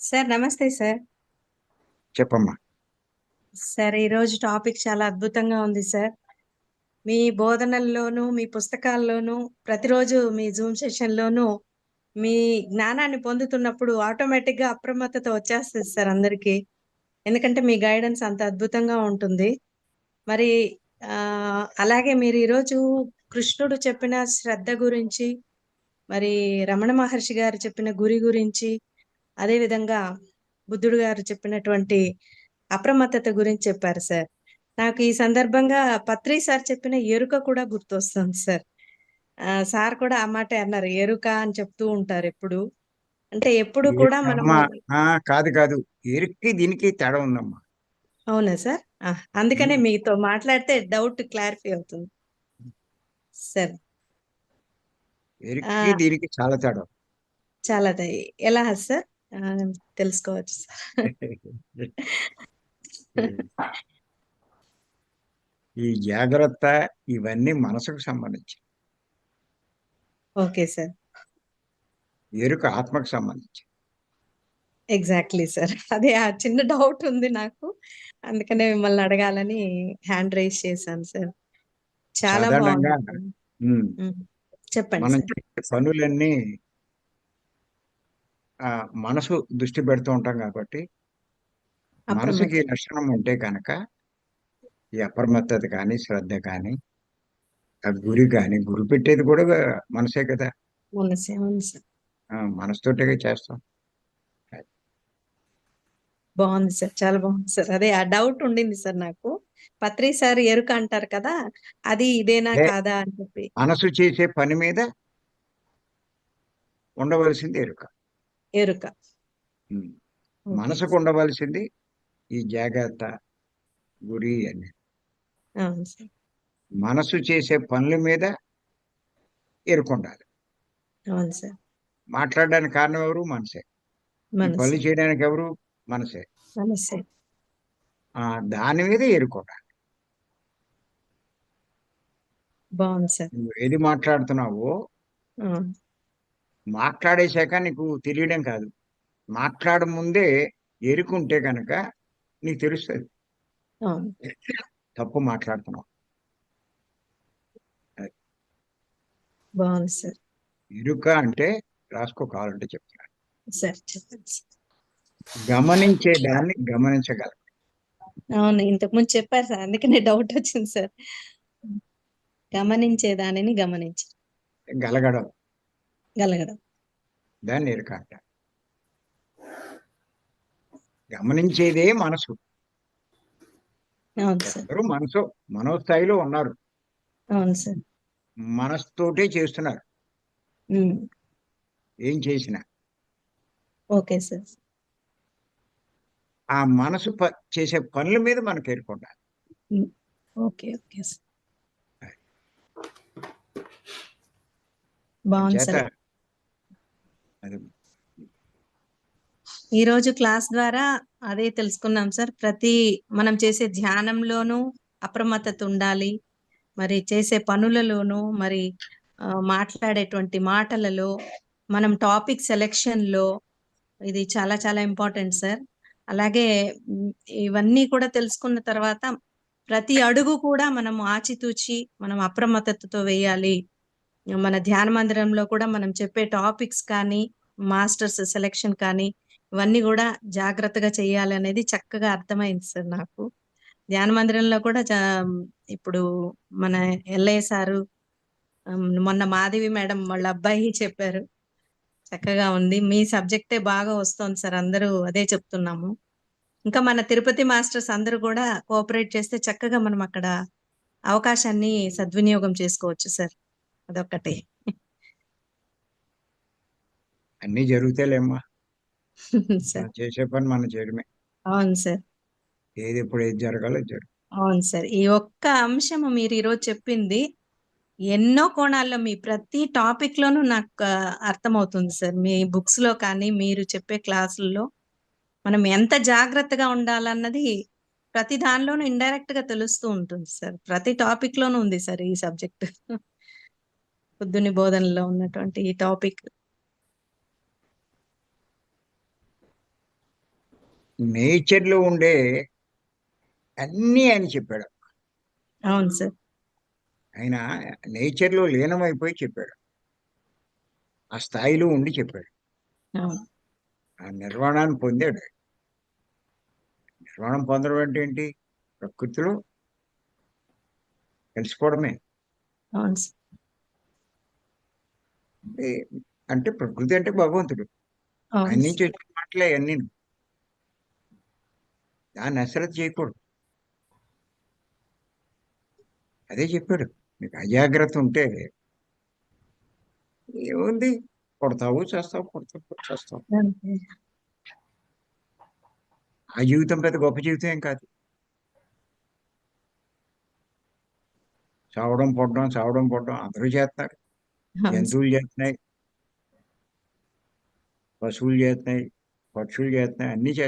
Sir నమస్తే sir. చెప్పమ్మా. Sir ఈరోజు టాపిక్ చాలా అద్భుతంగా ఉంది సార్. మీ బోధనల్లోనూ, మీ పుస్తకాల్లోనూ, ప్రతిరోజు మీ జూమ్ సెషన్‌లోనూ మీ జ్ఞానాన్ని పొందుతున్నప్పుడు ఆటోమేటిక్‌గా అప్రమత్తత వచ్చేస్తది సార్ అందరికీ. ఎందుకంటే మీ గైడెన్స్ అంత అద్భుతంగా ఉంటుంది. మరి అలాగే మీరు ఈరోజు కృష్ణుడు చెప్పిన శ్రద్ధ గురించి, మరి రమణ మహర్షి గారు చెప్పిన గురి గురించి, అదే విధంగా బుద్ధుడు గారు చెప్పినటువంటి అప్రమత్తత గురించి చెప్పారు సార్. నాకు ఈ సందర్భంగా పత్రి సార్ చెప్పిన ఎరుక కూడా గుర్తొస్తుంది సార్. సార్ కూడా ఆ మాటే అన్నారు. ఎరుక అని చెప్తూ ఉంటారు ఎప్పుడు. అంటే ఎప్పుడు కూడా అమ్మా, మనము కాదు కాదు. ఎరుక్కి దీనికి తేడా ఉందమ్మా. అవునా సార్? అందుకనే ఉమ్, మీతో మాట్లాడితే డౌట్ క్లారిఫై అవుతుంది. సార్ ఎరుక్కి ఆహ్, దీనికి చాలా తేడా ఉంది. చాలా ఎలా సార్? తెలుసుకోవచ్చు సార్. ఈ జాగ్రత్త ఇవన్నీ మనసుకు సంబంధించి, ఓకే సార్. ఎరుక ఆత్మకు సంబంధించి. Exactly sir. అదే ఆ చిన్న డౌట్ ఉంది నాకు. అందుకనే మిమ్మల్ని అడగాలని హ్యాండ్ రైజ్ చేశాను సార్. చాలా సాధారణంగా బావుంది సార్. ఉమ్, హ్మ్. చెప్పండి మనం సార్. చేసే పనులన్నీ మనసు దృష్టి పెడుతూ ఉంటాం కాబట్టి, మనసుకి అప్రమత్త. లక్షణం ఉంటే కనుక ఈ అప్రమత్తత కానీ, శ్రద్ధ కానీ, ఆ గురి కానీ, గురి పెట్టేది కూడా మనసే కదా. మనసే అవును సార్. మనసుతోటే చేస్తాం. బావుంది సార్. చాలా బావుంది సార్. అదే ఆ డౌట్ ఉండింది సార్ నాకు. పత్రి సార్ ఎరుక అంటారు కదా! అది ఇదేనా ఏ కాదా అని చెప్పి. మనసు చేసే పని మీద ఉండవలసింది ఎరుక. ఎరుక. ఉమ్. ఓకే. మనసుకు ఉండవలసింది ఈ జాగ్రత్త, గురి అని. అవును సార్. మనసు చేసే పనుల మీద ఎరుక ఉండాలి. అవును సార్. మాట్లాడడానికి కారణం ఎవరు? మనసే. ఈ మనసే. పనులు చేయడానికి ఎవరు? మనసే. మనసే. దాని మీద ఎరుక ఉండాలి. బావుంది సార్. నువ్వు ఏది మాట్లాడుతున్నావో ఆ! మాట్లాడేశాక నీకు తెలియడం కాదు. మాట్లాడ ముందే ఎరుకుంటే కనుక నీకు తెలుస్తుంది అవును. తప్పు మాట్లాడుతున్నావు. అది. బావుంది సార్. ఎరుక అంటే రాసుకో, కావాలంటే చెప్తాను. సార్ చెప్పండి సార్. గమనించే దాన్ని గమనించగలం. అవును. ఇంతకుముందు చెప్పారు సార్. అందుకనే డౌటొచ్చింది సార్. గమనించే దానిని గలగడం, గలగడం. దాన్ని ఎరుక అంటారు. గమనించేదే మనసు. అవును సార్. అందరూ మనోస్థాయిలో ఉన్నారు. అవును సార్. మనసుతోటే చేస్తున్నారు హ్మ్. ఏం చేసినా. Okay sir. ఆ మనసు చేసే పనుల మీద మనకు ఎరుకుంటారు. హ్మ్. ఓకే. Okay sir. బావుంది అంచేత సార్. అది ఈరోజు క్లాస్ ద్వారా అదే తెలుసుకున్నాం సార్. మనం చేసే ధ్యానంలోనూ అప్రమత్తత ఉండాలి. మరి చేసే పనులలోనూ, మరి మాట్లాడేటువంటి మాటలలో, మనం టాపిక్ సెలక్షన్‌లో ఇది చాలా చాలా ఇంపార్టెంట్ సార్. అలాగే హ్మ్, ఇవన్నీ కూడా తెలుసుకున్న తర్వాత ప్రతి అడుగు కూడా మనం ఆచితూచి మనం అప్రమత్తతతో వేయాలి. మన ధ్యాన మందిరంలో కూడా మనం చెప్పే టాపిక్స్ కానీ, మాస్టర్స్ సెలక్షన్ కానీ, ఇవన్నీ గూడా జాగ్రత్తగా చేయాలనేది చక్కగా అర్థమైంది సార్ నాకు. ధ్యాన మందిరంలో కూడా ఇప్పుడు మన ఎల్లయ్య సారు, మొన్న మాధవి మేడం వాళ్ళ అబ్బాయి చెప్పారు. చక్కగా ఉంది. మీ సబ్జెక్టే బాగా వస్తోంది సార్. అందరూ అదే చెప్తున్నాము. ఇంకా మన తిరుపతి మాస్టర్స్ అందరూ గూడా కోఆపరేట్ చేస్తే చక్కగా మనం అక్కడ అవకాశాన్ని సద్వినియోగం చేసుకోవచ్చు సార్. అదొక్కటే. అన్నీ జరుగుతాయిలేమ్మా. సార్. మనం చేసే పని మనం చేయడమే. అవును సార్. ఏది ఎప్పుడు ఏది జరగాలో అది జరుగుతుంది. అవును సార్. ఈ ఒక్క అంశము మీరు ఈరోజు చెప్పింది ఎన్నో కోణాల్లో మీ ప్రతి టాపిక్‌లోనూ నాకు అర్థమవుతుంది సార్. మీ బుక్స్‌లో కానీ, మీరు చెప్పే క్లాసుల్లో మనం ఎంత జాగ్రత్తగా ఉండాలన్నది ప్రతి దానిలోనూ ఇండైరెక్ట్‌గా తెలుస్తూ ఉంటుంది సార్. ప్రతి టాపిక్‌లోనూ ఉంది సార్ ఈ సబ్జెక్ట్. బుద్ధుని బోధనలో ఉన్నటువంటి ఈ టాపిక్. నేచర్లో ఉండే అన్నీ ఆయన చెప్పాడు. అవును సార్. ఆయన నేచర్లో లీనమైపోయి చెప్పాడు. ఆ స్థాయిలో ఉండి చెప్పాడు. అవును. ఆ నిర్వాణాన్ని పొందాడు. నిర్వాణం పొందడం అంటే ఏంటి? ప్రకృతిలో కలిసిపోవడమే. అవును సార్. అంటే అంటే ప్రకృతి అంటే భగవంతుడు. ఆయన అవును నుంచి సార్. వచ్చిన మాటలే అన్నీ. దాన్ని అశ్రద్ధ చేయకూడదు. అదే చెప్పాడు. నీకు అజాగ్రత్త ఉంటే ఏముంది? కొడతావు, చేస్తావు, కొడతావు, చేస్తావు. అంతే. ఆ జీవితం పెద్ద గొప్ప జీవితం ఏం కాదు. చావడం, పుట్టడం, చావడం, పుట్టడం అందరూ చేస్తారు. అవును సార్. జంతువులు చేస్తున్నాయి, పశువులు చేస్తున్నాయి, పక్షులు చేస్తున్నాయి, అన్నీ చేస్తున్నాయి.